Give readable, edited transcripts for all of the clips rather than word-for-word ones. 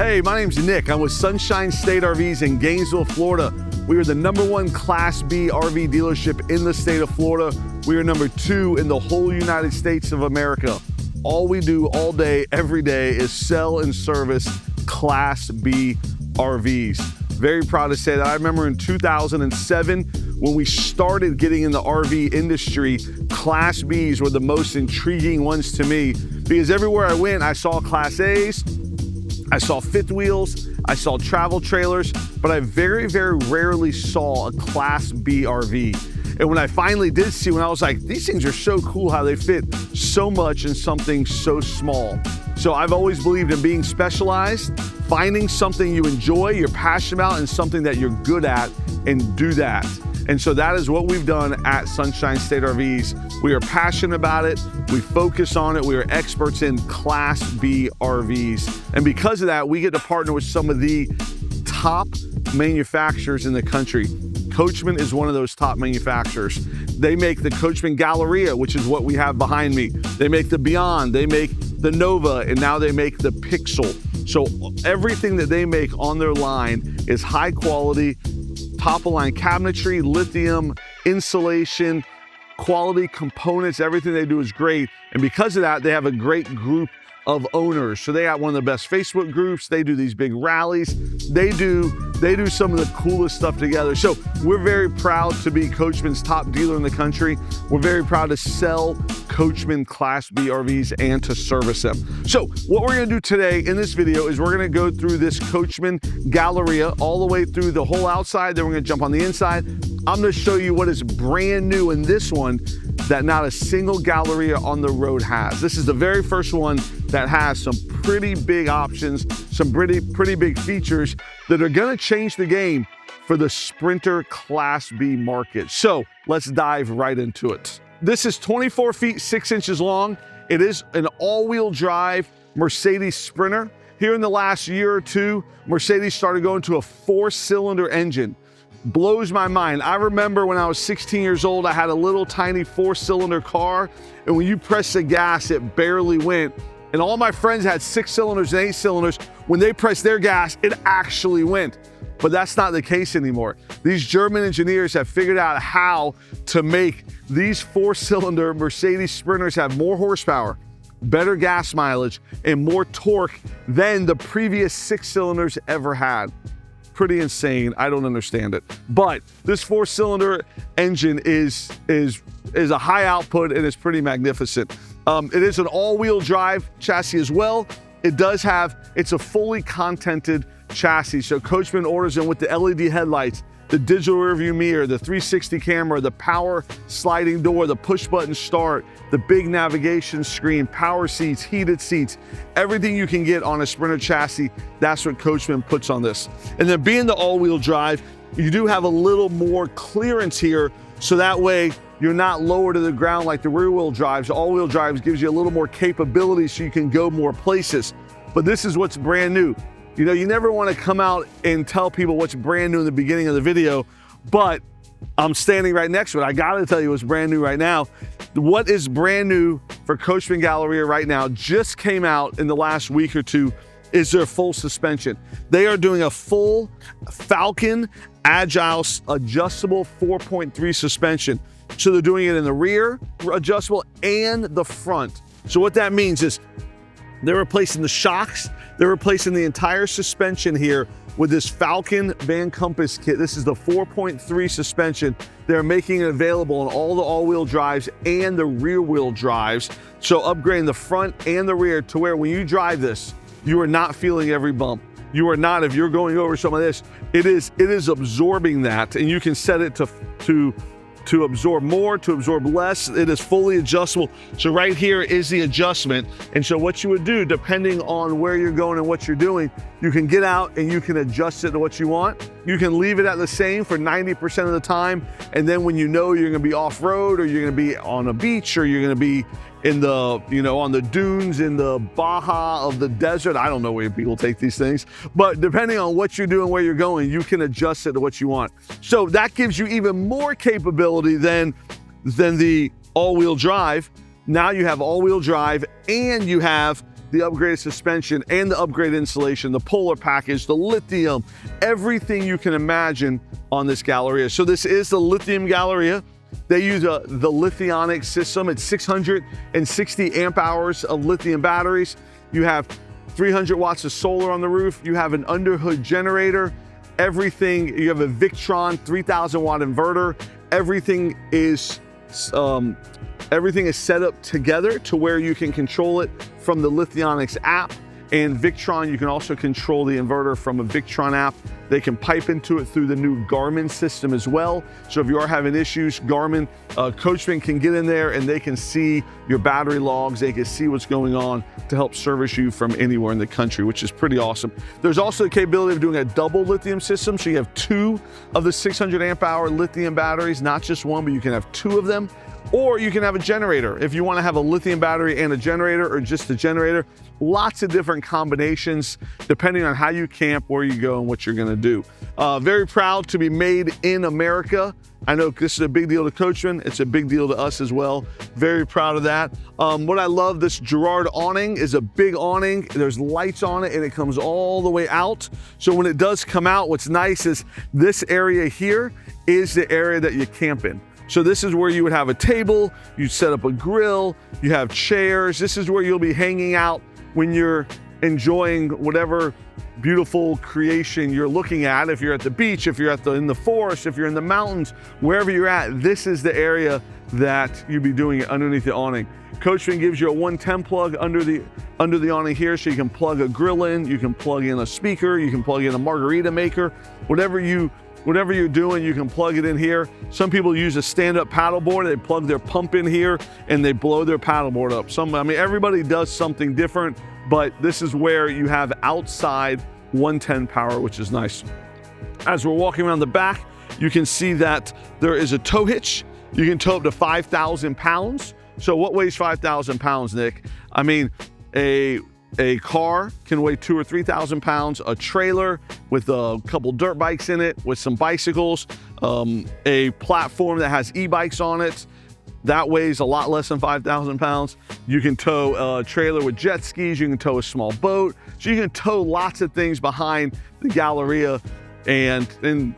Hey, my name's Nick. I'm with Sunshine State RVs in Gainesville, Florida. We are the #1 Class B RV dealership in the state of Florida. We are #2 in the whole United States of America. All we do all day, every day is sell and service Class B RVs. Very proud to say that. I remember in 2007, when we started getting in the RV industry, Class Bs were the most intriguing ones to me because everywhere I went, I saw Class As, I saw fifth wheels, I saw travel trailers, but I very, very rarely saw a Class B RV. And when I finally did see one, I was like, these things are so cool how they fit so much in something so small. So I've always believed in being specialized, finding something you enjoy, you're passionate about, and something that you're good at, and do that. And so that is what we've done at Sunshine State RVs. We are passionate about it. We focus on it. We are experts in Class B RVs. And because of that, we get to partner with some of the top manufacturers in the country. Coachmen is one of those top manufacturers. They make the Coachmen Galleria, which is what we have behind me. They make the Beyond, they make the Nova, and now they make the Pixel. So everything that they make on their line is high quality, top of line cabinetry, lithium, insulation, quality components. Everything they do is great. And because of that, they have a great group of owners. So they got one of the best Facebook groups. They do these big rallies. They do some of the coolest stuff together. So we're very proud to be Coachmen's top dealer in the country. We're very proud to sell Coachmen Class B RVs and to service them. So what we're gonna do today in this video is we're gonna go through this Coachmen Galleria all the way through the whole outside, then we're gonna jump on the inside. I'm gonna show you what is brand new in this one that not a single Galleria on the road has. This is the very first one that has some pretty big options, some pretty big features that are gonna change the game for the Sprinter Class B market. So let's dive right into it. This is 24 feet, 6 inches long. It is an all-wheel drive Mercedes Sprinter. Here in the last year or two, Mercedes started going to a 4-cylinder engine. Blows my mind. I remember when I was 16 years old, I had a little tiny 4-cylinder car, and when you press the gas, it barely went. And all my friends had 6 cylinders and 8 cylinders. When they pressed their gas, it actually went. But that's not the case anymore. These German engineers have figured out how to make these 4-cylinder Mercedes Sprinters have more horsepower, better gas mileage, and more torque than the previous 6 cylinders ever had. Pretty insane. I don't understand it. But this 4-cylinder engine is a high output and it's pretty magnificent. It is an all-wheel drive chassis as well. It's a fully contented chassis. So Coachmen orders them with the LED headlights, the digital rearview mirror, the 360 camera, the power sliding door, the push button start, the big navigation screen, power seats, heated seats, everything you can get on a Sprinter chassis, that's what Coachmen puts on this. And then being the all-wheel drive, you do have a little more clearance here, so that way you're not lower to the ground like the rear-wheel drives. All-wheel drives gives you a little more capability so you can go more places. But this is what's brand new. You know, you never want to come out and tell people what's brand new in the beginning of the video, but I'm standing right next to it. I got to tell you what's brand new right now. What is brand new for Coachmen Galleria right now, just came out in the last week or two, is their full suspension. They are doing a full Falcon Agile adjustable 4.3 suspension. So they're doing it in the rear, adjustable, and the front. So what that means is they're replacing the shocks. They're replacing the entire suspension here with this Falcon Van Compass kit. This is the 4.3 suspension. They're making it available on all the all-wheel drives and the rear-wheel drives. So upgrading the front and the rear to where when you drive this, you are not feeling every bump. You are not, if you're going over some of this, it is absorbing that, and you can set it to absorb more, to absorb less. It is fully adjustable. So right here is the adjustment. And so what you would do, depending on where you're going and what you're doing, you can get out and you can adjust it to what you want. You can leave it at the same for 90% of the time. And then when you know you're gonna be off-road, or you're gonna be on a beach, or you're gonna be in the, on the dunes in the Baja of the desert. I don't know where people take these things, but depending on what you're doing, where you're going, you can adjust it to what you want. So that gives you even more capability than the all-wheel drive. Now you have all-wheel drive and you have the upgraded suspension and the upgraded insulation, the polar package, the lithium, everything you can imagine on this Galleria. So this is the Lithium Galleria. They use the Lithionics system. It's 660 amp hours of lithium batteries. You have 300 watts of solar on the roof. You have an underhood generator. Everything, you have a Victron 3,000 watt inverter. Everything is set up together to where you can control it from the Lithionics app. And Victron, you can also control the inverter from a Victron app. They can pipe into it through the new Garmin system as well. So if you are having issues, Garmin, Coachmen can get in there and they can see your battery logs. They can see what's going on to help service you from anywhere in the country, which is pretty awesome. There's also the capability of doing a double lithium system. So you have 2 of the 600 amp hour lithium batteries, not just one, but you can have 2 of them. Or you can have a generator. If you want to have a lithium battery and a generator, or just a generator, lots of different combinations depending on how you camp, where you go, and what you're going to do. Very proud to be made in America. I know this is a big deal to Coachmen. It's a big deal to us as well. Very proud of that. What I love, this Girard awning is a big awning. There's lights on it and it comes all the way out. So when it does come out, what's nice is this area here is the area that you camp in. So this is where you would have a table, you set up a grill, you have chairs. This is where you'll be hanging out when you're enjoying whatever beautiful creation you're looking at. If you're at the beach, if you're in the forest, if you're in the mountains, wherever you're at, this is the area that you'll be doing it underneath the awning. Coachmen gives you a 110 plug under the awning here, so you can plug a grill in, you can plug in a speaker, you can plug in a margarita maker, whatever you're doing, you can plug it in here. Some people use a stand-up paddleboard. They plug their pump in here and they blow their paddleboard up. Everybody does something different, but this is where you have outside 110 power, which is nice. As we're walking around the back, you can see that there is a tow hitch. You can tow up to 5,000 pounds. So what weighs 5,000 pounds, Nick? I mean, a car can weigh 2,000 or 3,000 pounds, a trailer with a couple dirt bikes in it, with some bicycles, a platform that has e-bikes on it, that weighs a lot less than 5,000 pounds. You can tow a trailer with jet skis, you can tow a small boat. So you can tow lots of things behind the Galleria and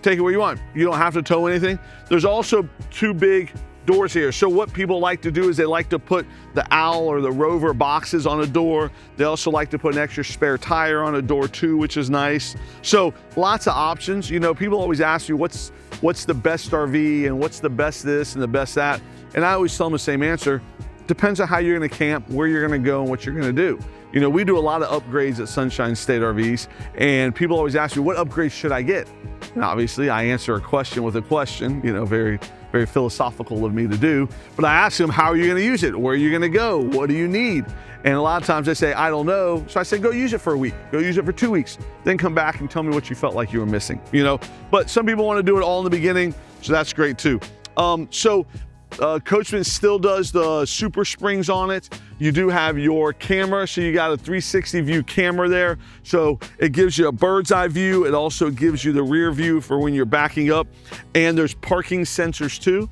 take it where you want. You don't have to tow anything. There's also 2 big doors here. So what people like to do is they like to put the Owl or the Rover boxes on a door. They also like to put an extra spare tire on a door too, which is nice. So lots of options. You know, people always ask you what's the best RV and what's the best this and the best that. And I always tell them the same answer. Depends on how you're going to camp, where you're going to go, and what you're going to do. You know, we do a lot of upgrades at Sunshine State RVs, and people always ask me, what upgrades should I get? And obviously I answer a question with a question, you know, very philosophical of me to do, but I ask them, how are you going to use it? Where are you going to go? What do you need? And a lot of times they say, I don't know. So I say, go use it for a week, go use it for 2 weeks, then come back and tell me what you felt like you were missing, you know? But some people want to do it all in the beginning, so that's great too. Coachmen still does the super springs on it. You do have your camera, so you got a 360 view camera there. So it gives you a bird's eye view. It also gives you the rear view for when you're backing up. And there's parking sensors too.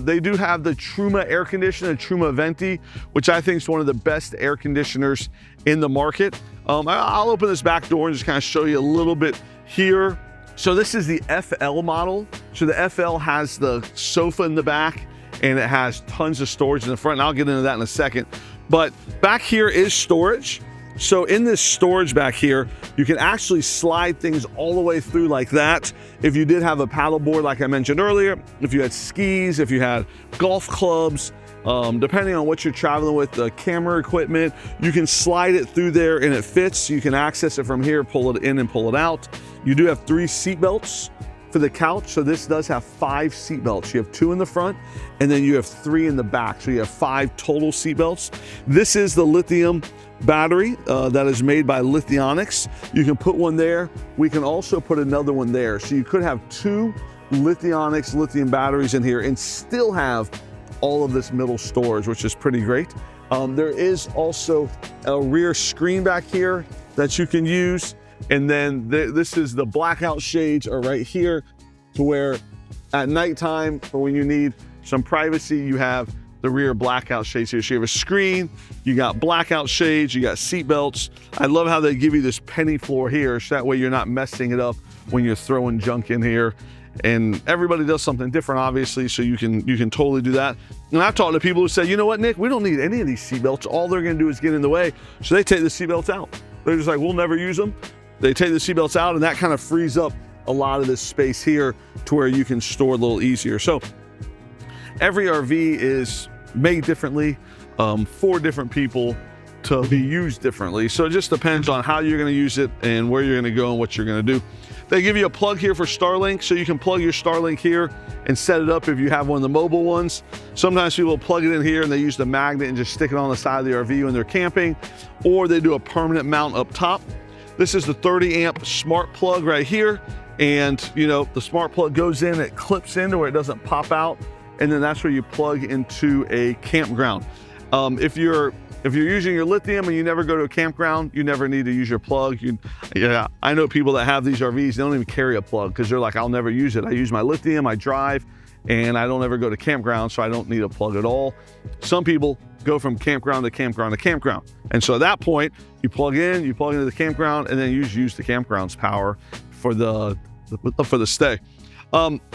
They do have the Truma Air Conditioner, the Truma Venti, which I think is one of the best air conditioners in the market. I'll open this back door and just kind of show you a little bit here. So this is the FL model. So the FL has the sofa in the back, and it has tons of storage in the front, and I'll get into that in a second. But back here is storage. So in this storage back here, you can actually slide things all the way through like that. If you did have a paddleboard, like I mentioned earlier, if you had skis, if you had golf clubs, depending on what you're traveling with, the camera equipment, you can slide it through there and it fits. You can access it from here, pull it in and pull it out. You do have 3 seat belts for the couch. So this does have 5 seat belts. You have 2 in the front and then you have 3 in the back. So you have 5 total seat belts. This is the lithium battery that is made by Lithionics. You can put one there. We can also put another one there. So you could have 2 Lithionics lithium batteries in here and still have all of this middle storage, which is pretty great. There is also a rear screen back here that you can use. And then this is the blackout shades are right here to where at nighttime or when you need some privacy, you have the rear blackout shades here. So you have a screen, you got blackout shades, you got seat belts. I love how they give you this penny floor here, so that way you're not messing it up when you're throwing junk in here. And everybody does something different, obviously, so you can totally do that. And I've talked to people who say, you know what, Nick, we don't need any of these seat belts. All they're gonna do is get in the way. So they take the seat belts out. They're just like, we'll never use them. They take the seat belts out, and that kind of frees up a lot of this space here to where you can store a little easier. So every RV is made differently for different people to be used differently. So it just depends on how you're gonna use it and where you're gonna go and what you're gonna do. They give you a plug here for Starlink, so you can plug your Starlink here and set it up if you have one of the mobile ones. Sometimes people plug it in here and they use the magnet and just stick it on the side of the RV when they're camping, or they do a permanent mount up top. This is the 30 amp smart plug right here. And you know, the smart plug goes in, it clips into where it doesn't pop out. And then that's where you plug into a campground. If you're using your lithium and you never go to a campground, you never need to use your plug. Yeah, I know people that have these RVs, they don't even carry a plug because they're like, I'll never use it. I use my lithium, I drive, and I don't ever go to campground, so I don't need a plug at all. Some people go from campground to campground to campground. And so at that point, you plug into the campground, and then you use the campground's power for the stay.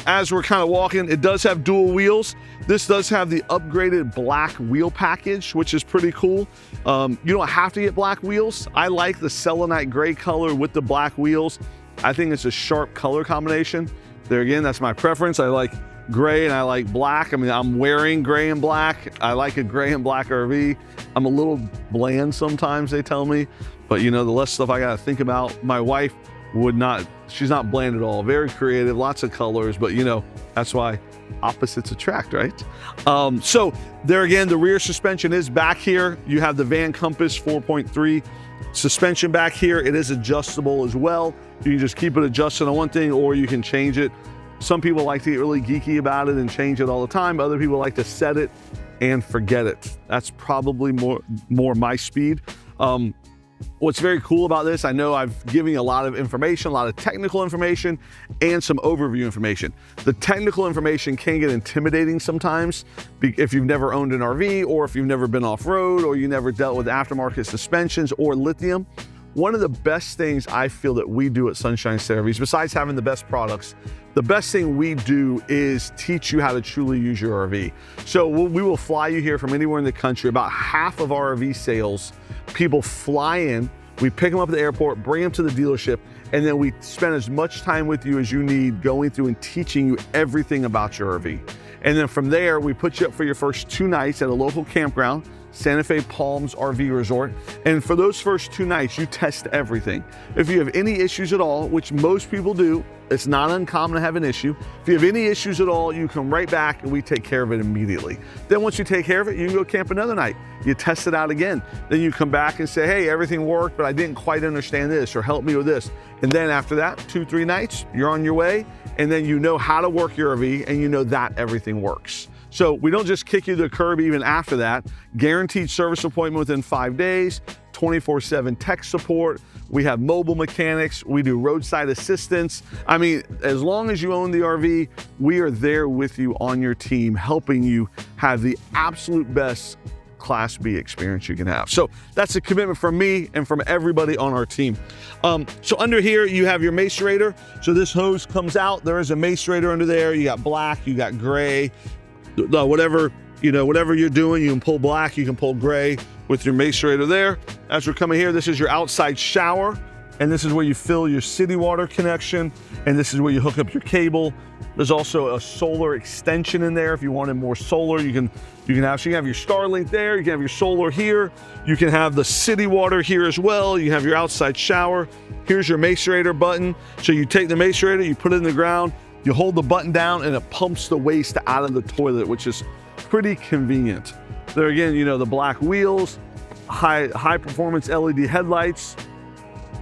As we're kind of walking, it does have dual wheels. This does have the upgraded black wheel package, which is pretty cool. You don't have to get black wheels. I like the selenite gray color with the black wheels. I think it's a sharp color combination. There again, that's my preference. I like gray and I like black. I mean, I'm wearing gray and black. I like a gray and black RV. I'm a little bland sometimes, they tell me, but you know, the less stuff I gotta think about. My wife she's not bland at all. Very creative, lots of colors, but you know, that's why opposites attract, right? So there again, the rear suspension is back here. You have the Van Compass 4.3 suspension back here. It is adjustable as well. You can just keep it adjusted on one thing, or you can change it. Some people like to get really geeky about it and change it all the time. Other people like to set it and forget it. That's probably more my speed. What's very cool about this, I know I've given you a lot of information, a lot of technical information, and some overview information. The technical information can get intimidating sometimes if you've never owned an RV, or if you've never been off-road, or you never dealt with aftermarket suspensions or lithium. One of the best things I feel that we do at Sunshine State RVs, besides having the best products, the best thing we do is teach you how to truly use your RV. So we will fly you here from anywhere in the country. About half of our RV sales, people fly in, we pick them up at the airport, bring them to the dealership, and then we spend as much time with you as you need going through and teaching you everything about your RV. And then from there, we put you up for your first 2 nights at a local campground, Santa Fe Palms RV Resort. And for those first 2 nights, you test everything. If you have any issues at all, which most people do, it's not uncommon to have an issue. If you have any issues at all, you come right back and we take care of it immediately. Then once you take care of it, you can go camp another night. You test it out again. Then you come back and say, hey, everything worked, but I didn't quite understand this, or help me with this. And then after that, 2-3 nights, you're on your way. And then you know how to work your RV, and you know that everything works. So we don't just kick you to the curb even after that. Guaranteed service appointment within 5 days, 24/7 tech support. We have mobile mechanics. We do roadside assistance. I mean, as long as you own the RV, we are there with you on your team, helping you have the absolute best Class B experience you can have. So that's a commitment from me and from everybody on our team. So under here, you have your Macerator. So this hose comes out. There is a Macerator under there. You got black, you got gray, whatever you're doing, you can pull black, you can pull gray with your Macerator there. As we're coming here, this is your outside shower, and this is where you fill your city water connection, and this is where you hook up your cable. There's also a solar extension in there if you wanted more solar. You can have your Starlink there, you can have your solar here, you can have the city water here as well, you have your outside shower. Here's your Macerator button. So you take the Macerator, you put it in the ground, you hold the button down, and it pumps the waste out of the toilet, which is pretty convenient. There again, you know, the black wheels, high performance LED headlights.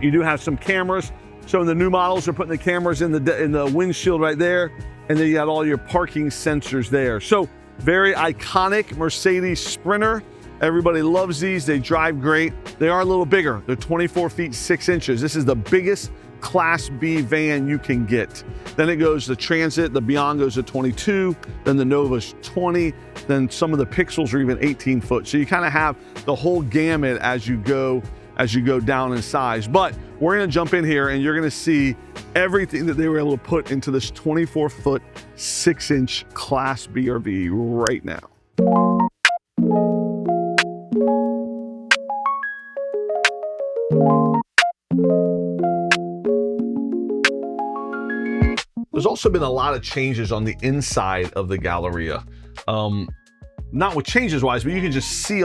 You do have some cameras. So in the new models, they're putting the cameras in the windshield right there, and then you got all your parking sensors there. So very iconic Mercedes Sprinter. Everybody loves these. They drive great. They are a little bigger. They're 24 feet 6 inches. This is the biggest Class B van you can get. Then it goes to Transit, the Beyond goes to 22, then the Nova's 20, then some of the Pixels are even 18 foot. So you kind of have the whole gamut as you go down in size. But we're gonna jump in here and you're gonna see everything that they were able to put into this 24 foot, 6-inch Class B RV right now. There's also been a lot of changes on the inside of the Galleria. Not with changes wise, but you can just see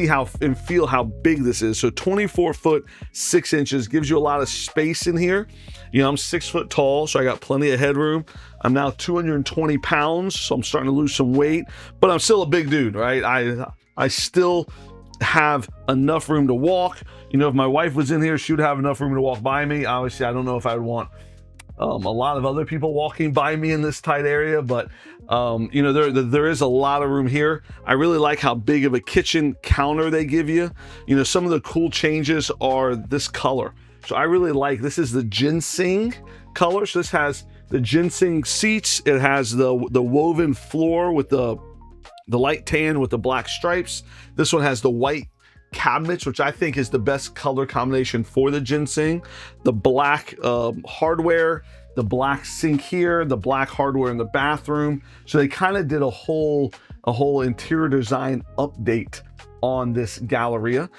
how and feel how big this is. So 24 foot, 6 inches gives you a lot of space in here. You know, I'm 6 foot tall, so I got plenty of headroom. I'm now 220 pounds, so I'm starting to lose some weight, but I'm still a big dude, right? I still have enough room to walk. You know, if my wife was in here, she would have enough room to walk by me. Obviously, I don't know if I would want a lot of other people walking by me in this tight area, but you know, there is a lot of room here. I really like how big of a kitchen counter they give you. You know, some of the cool changes are this color. So I really like, this is the ginseng color. So this has the ginseng seats. It has the woven floor with the light tan with the black stripes. This one has the white cabinets, which I think is the best color combination for the ginseng. The black hardware, the black sink here, the black hardware in the bathroom. So they kind of did a whole interior design update on this Galleria.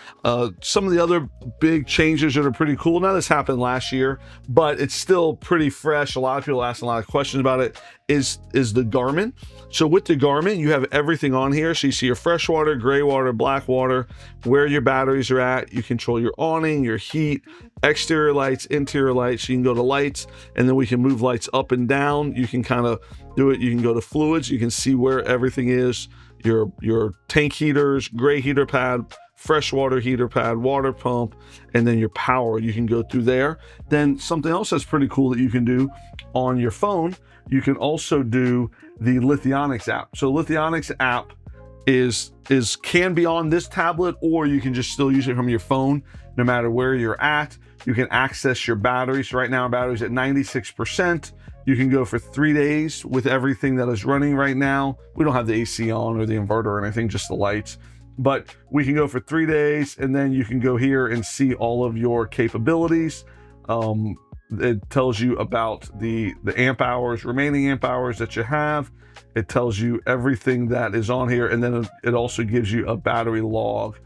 Some of the other big changes that are pretty cool. Now this happened last year, but it's still pretty fresh. A lot of people asking a lot of questions about it. Is the Garmin. So with the Garmin, you have everything on here. So you see your fresh water, gray water, black water, where your batteries are at. You control your awning, your heat, exterior lights, interior lights. You can go to lights, and then we can move lights up and down. You can kind of do it. You can go to fluids. You can see where everything is. Your tank heaters, gray heater pad, freshwater heater pad, water pump, and then your power. You can go through there. Then something else that's pretty cool that you can do on your phone, you can also do the Lithionics app. So Lithionics app can be on this tablet, or you can just still use it from your phone no matter where you're at. You can access your batteries. So right now our battery's at 96%. You can go for 3 days with everything that is running right now. We don't have the AC on or the inverter or anything, just the lights. But we can go for 3 days, and then you can go here and see all of your capabilities. It tells you about the amp hours, remaining amp hours that you have. It tells you everything that is on here, and then it also gives you a battery log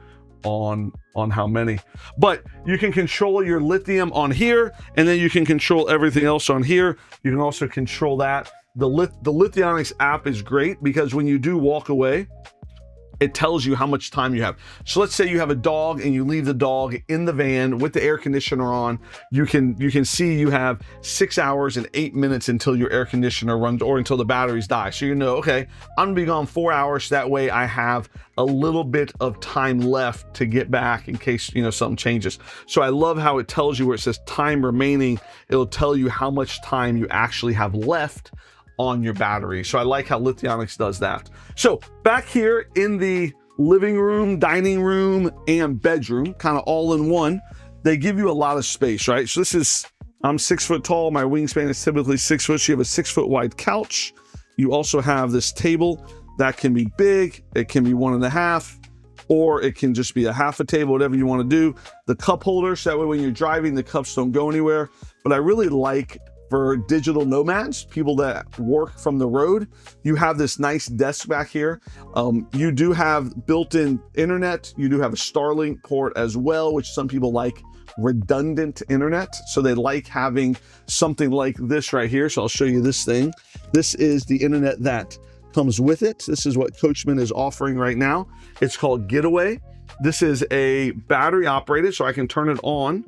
on how many. But you can control your lithium on here, and then you can control everything else on here. You can also control that. The Lithionics app is great because when you do walk away, it tells you how much time you have. So let's say you have a dog and you leave the dog in the van with the air conditioner on. You can see you have 6 hours and 8 minutes until your air conditioner runs or until the batteries die. So you know, okay, I'm gonna be gone 4 hours. That way I have a little bit of time left to get back in case, you know, something changes. So I love how it tells you where it says time remaining. It'll tell you how much time you actually have left on your battery. So I like how Lithionics does that. So back here in the living room, dining room, and bedroom, kind of all in one, they give you a lot of space, right? So I'm 6 foot tall. My wingspan is typically 6 foot. So you have a 6 foot wide couch. You also have this table that can be big. It can be 1.5, or it can just be a half a table, whatever you want to do. The cup holder, so that way when you're driving, the cups don't go anywhere. But I really like, for digital nomads, people that work from the road, you have this nice desk back here. You do have built-in internet. You do have a Starlink port as well, which some people like redundant internet. So they like having something like this right here. So I'll show you this thing. This is the internet that comes with it. This is what Coachmen is offering right now. It's called Getaway. This is a battery operated, so I can turn it on.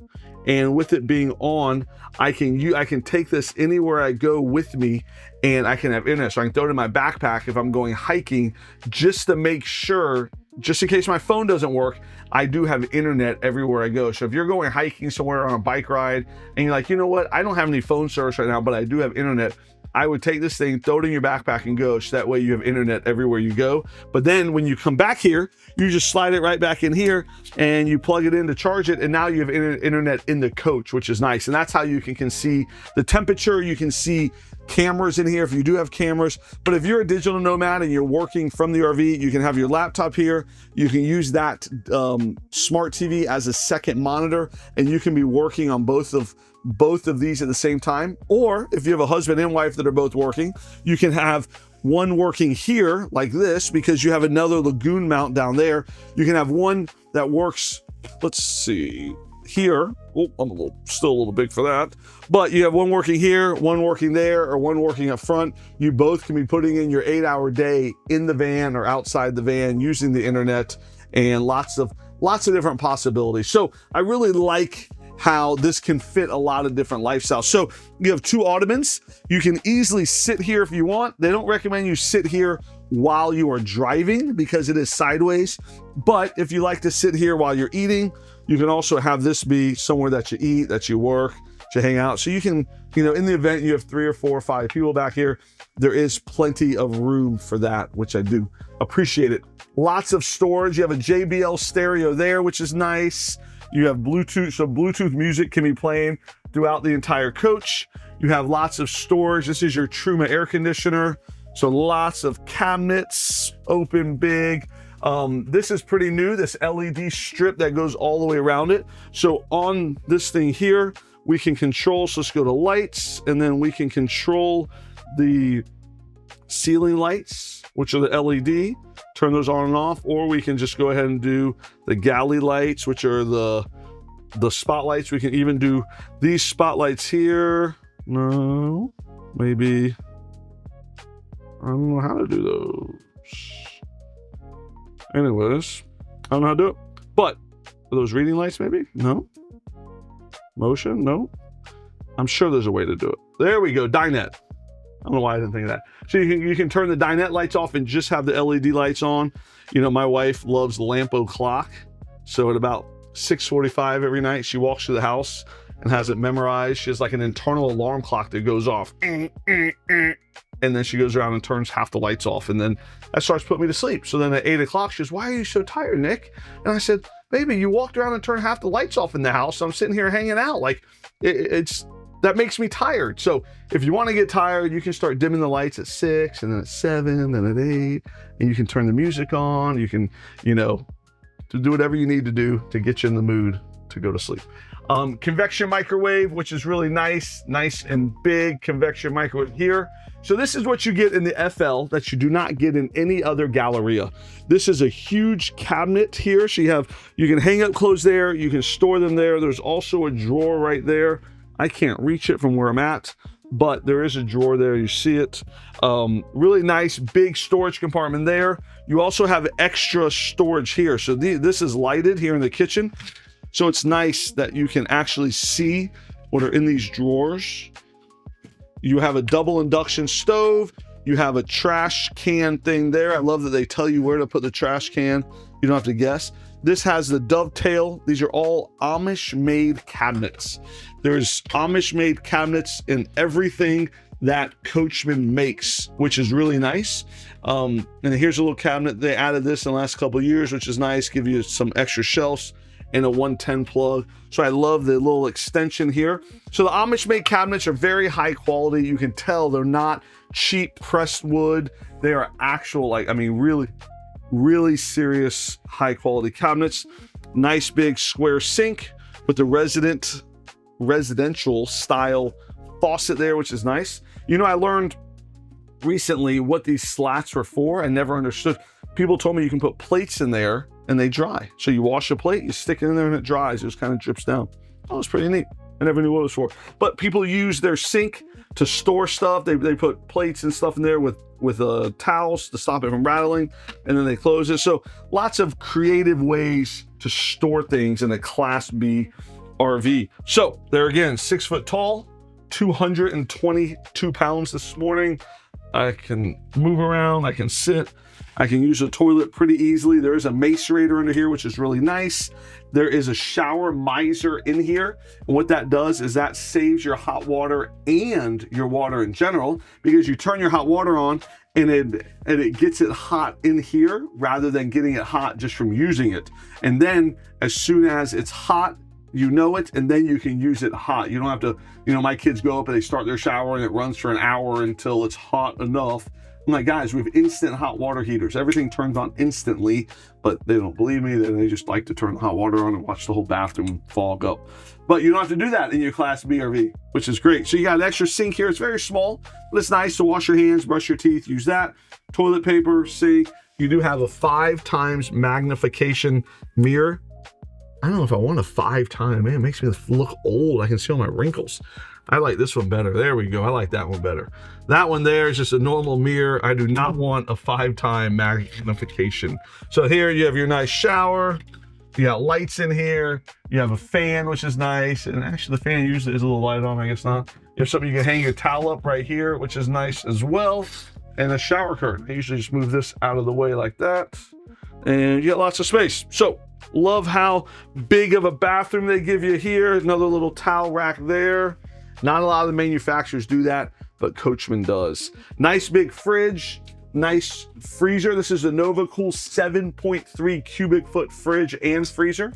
And with it being on, I can take this anywhere I go with me, and I can have internet. So I can throw it in my backpack if I'm going hiking, just to make sure, just in case my phone doesn't work, I do have internet everywhere I go. So if you're going hiking somewhere on a bike ride and you're like, you know what, I don't have any phone service right now, but I do have internet, I would take this thing, throw it in your backpack and go, so that way you have internet everywhere you go. But then when you come back here, you just slide it right back in here and you plug it in to charge it, and now you have internet in the coach, which is nice. And that's how you can see the temperature. You can see cameras in here if you do have cameras. But if you're a digital nomad and you're working from the RV, you can have your laptop here. You can use that smart TV as a second monitor, and you can be working on both of these at the same time. Or if you have a husband and wife that are both working, you can have one working here like this, because you have another Lagoon mount down there. You can have one that works, let's see, here. Oh, I'm still a little big for that. But you have one working here, one working there, or one working up front. You both can be putting in your 8-hour day in the van or outside the van using the internet, and lots of different possibilities. So I really like how this can fit a lot of different lifestyles. So you have 2 ottomans. You can easily sit here if you want. They don't recommend you sit here while you are driving because it is sideways. But if you like to sit here while you're eating, you can also have this be somewhere that you eat, that you work, to hang out. So you can, in the event you have 3 or 4 or 5 people back here, there is plenty of room for that, which I do appreciate it. Lots of storage. You have a JBL stereo there, which is nice. You have Bluetooth, so Bluetooth music can be playing throughout the entire coach. You have lots of storage. This is your Truma air conditioner. So lots of cabinets, open big. This is pretty new, this LED strip that goes all the way around it. So on this thing here, we can control, so let's go to lights, and then we can control the ceiling lights, which are the LED, turn those on and off, or we can just go ahead and do the galley lights, which are the spotlights. We can even do these spotlights here. No, maybe, I don't know how to do those. Anyways, I don't know how to do it. But are those reading lights maybe? No. Motion? No. I'm sure there's a way to do it. There we go, Dinette. I don't know why I didn't think of that. So you can turn the Dinette lights off and just have the LED lights on. My wife loves the Lampo clock. So at about 6:45 every night, she walks through the house and has it memorized. She has like an internal alarm clock that goes off. And then she goes around and turns half the lights off. And then that starts putting me to sleep. So then at 8 o'clock, she goes, "Why are you so tired, Nick?" And I said, "Baby, you walked around and turned half the lights off in the house. So I'm sitting here hanging out. Like, that makes me tired." So if you want to get tired, you can start dimming the lights at 6, and then at 7, then at 8, and you can turn the music on. You can, to do whatever you need to do to get you in the mood to go to sleep. Convection microwave, which is really nice and big convection microwave here. So this is what you get in the FL that you do not get in any other Galleria. This is a huge cabinet here. So you can hang up clothes there. You can store them there. There's also a drawer right there. I can't reach it from where I'm at, but there is a drawer there. You see it. Really nice big storage compartment there. You also have extra storage here. So this is lighted here in the kitchen. So it's nice that you can actually see what are in these drawers. You have a double induction stove. You have a trash can thing there. I love that they tell you where to put the trash can. You don't have to guess. This has the dovetail. These are all Amish-Made cabinets. There's Amish-Made cabinets in everything that Coachmen makes, which is really nice. And here's a little cabinet. They added this in the last couple of years, which is nice. Give you some extra shelves and a 110 plug. So I love the little extension here. So the Amish-Made cabinets are very high quality. You can tell they're not cheap pressed wood. They are actual, really serious high quality cabinets. Nice big square sink with the residential style faucet there, which is nice. I learned recently what these slats were for. I never understood. People told me you can put plates in there and they dry. So you wash a plate, you stick it in there and it dries. It just kind of drips down. Oh, it's pretty neat. I never knew what it was for. But people use their sink to store stuff. They put plates and stuff in there with towels to stop it from rattling, and then they close it. So lots of creative ways to store things in a Class B RV. So there again, 6 foot tall, 222 pounds this morning. I can move around, I can sit, I can use the toilet pretty easily. There is a macerator under here, which is really nice. There is a shower miser in here. And what that does is that saves your hot water and your water in general, because you turn your hot water on and it gets it hot in here rather than getting it hot just from using it. And then as soon as it's hot, you know it, and then you can use it hot. You don't have to, you know, my kids go up and they start their shower and it runs for an hour until it's hot enough. I'm like, guys, we have instant hot water heaters. Everything turns on instantly, but they don't believe me. They just like to turn the hot water on and watch the whole bathroom fog up. But you don't have to do that in your Class B RV, which is great. So you got an extra sink here. It's very small, but it's nice to wash your hands, brush your teeth, use that. Toilet paper, see, you do have a 5 times magnification mirror. I don't know if I want a 5 times, man, it makes me look old. I can see all my wrinkles. I like this one better. There we go. I like that one better. That one there is just a normal mirror. I do not want a 5 times magnification. So here you have your nice shower. You got lights in here. You have a fan, which is nice. And actually the fan usually is a little light on, I guess not. You have something you can hang your towel up right here, which is nice as well. And a shower curtain. I usually just move this out of the way like that. And you got lots of space. So love how big of a bathroom they give you here. Another little towel rack there. Not a lot of the manufacturers do that, but Coachmen does. Nice big fridge, nice freezer. This is a NovaCool 7.3 cubic foot fridge and freezer.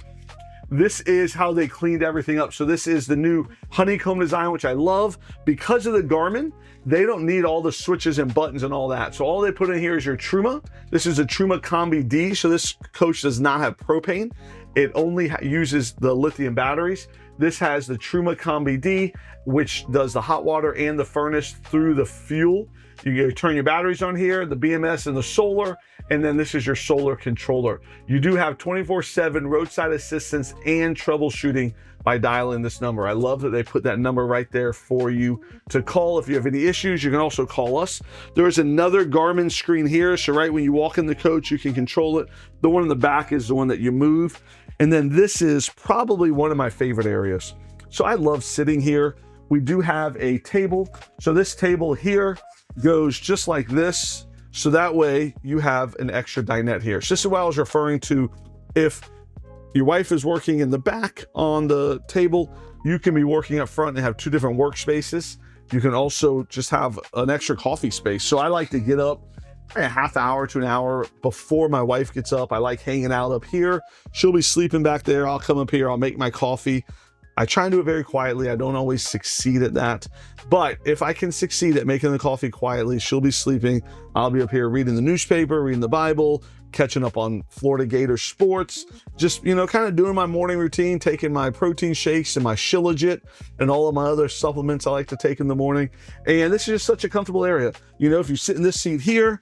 This is how they cleaned everything up. So this is the new honeycomb design, which I love. Because of the Garmin, they don't need all the switches and buttons and all that. So all they put in here is your Truma. This is a Truma Combi D. So this coach does not have propane. It only uses the lithium batteries. This has the Truma Combi D, which does the hot water and the furnace through the fuel. You turn your batteries on here, the BMS and the solar, and then this is your solar controller. You do have 24/7 roadside assistance and troubleshooting by dialing this number. I love that they put that number right there for you to call. If you have any issues, you can also call us. There is another Garmin screen here. So right when you walk in the coach, you can control it. The one in the back is the one that you move. And then this is probably one of my favorite areas. So I love sitting here. We do have a table. So this table here goes just like this. So that way you have an extra dinette here. So this is what I was referring to. If your wife is working in the back on the table, you can be working up front and have 2 different workspaces. You can also just have an extra coffee space. So I like to get up a half hour to an hour before my wife gets up. I like hanging out up here. She'll be sleeping back there. I'll come up here. I'll make my coffee. I try and do it very quietly. I don't always succeed at that. But if I can succeed at making the coffee quietly, she'll be sleeping. I'll be up here reading the newspaper, reading the Bible, catching up on Florida Gator sports, just, you know, kind of doing my morning routine, taking my protein shakes and my Shilajit and all of my other supplements I like to take in the morning. And this is just such a comfortable area. You know, if you sit in this seat here,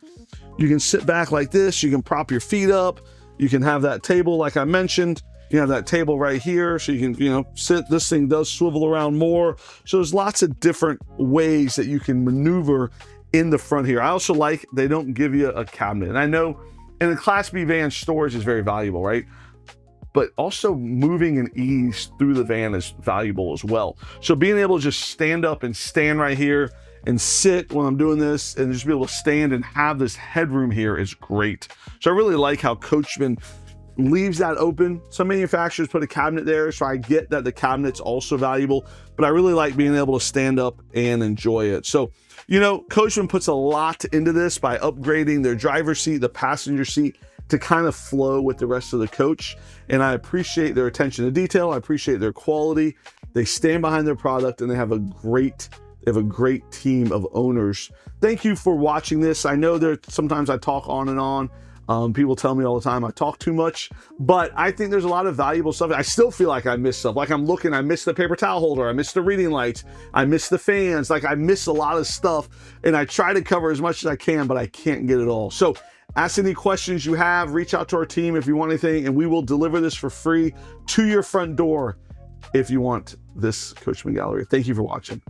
you can sit back like this. You can prop your feet up. You can have that table like I mentioned. You have that table right here, so you can, you know, sit. This thing does swivel around more. So there's lots of different ways that you can maneuver in the front here. I also like they don't give you a cabinet. And I know in a Class B van, storage is very valuable, right? But also moving and ease through the van is valuable as well. So being able to just stand up and stand right here and sit when I'm doing this and just be able to stand and have this headroom here is great. So I really like how Coachmen leaves that open. Some manufacturers put a cabinet there, so I get that the cabinet's also valuable, but I really like being able to stand up and enjoy it. So, you know, Coachmen puts a lot into this by upgrading their driver's seat, the passenger seat, to kind of flow with the rest of the coach. And I appreciate their attention to detail. I appreciate their quality. They stand behind their product, and they have a great team of owners. Thank you for watching this. I know that sometimes I talk on and on. People tell me all the time I talk too much, but I think there's a lot of valuable stuff. I still feel like I miss stuff. Like I'm looking, I miss the paper towel holder, I miss the reading lights, I miss the fans. Like I miss a lot of stuff, and I try to cover as much as I can, but I can't get it all. So ask any questions you have, reach out to our team if you want anything, and we will deliver this for free to your front door if you want this Coachmen Gallery. Thank you for watching.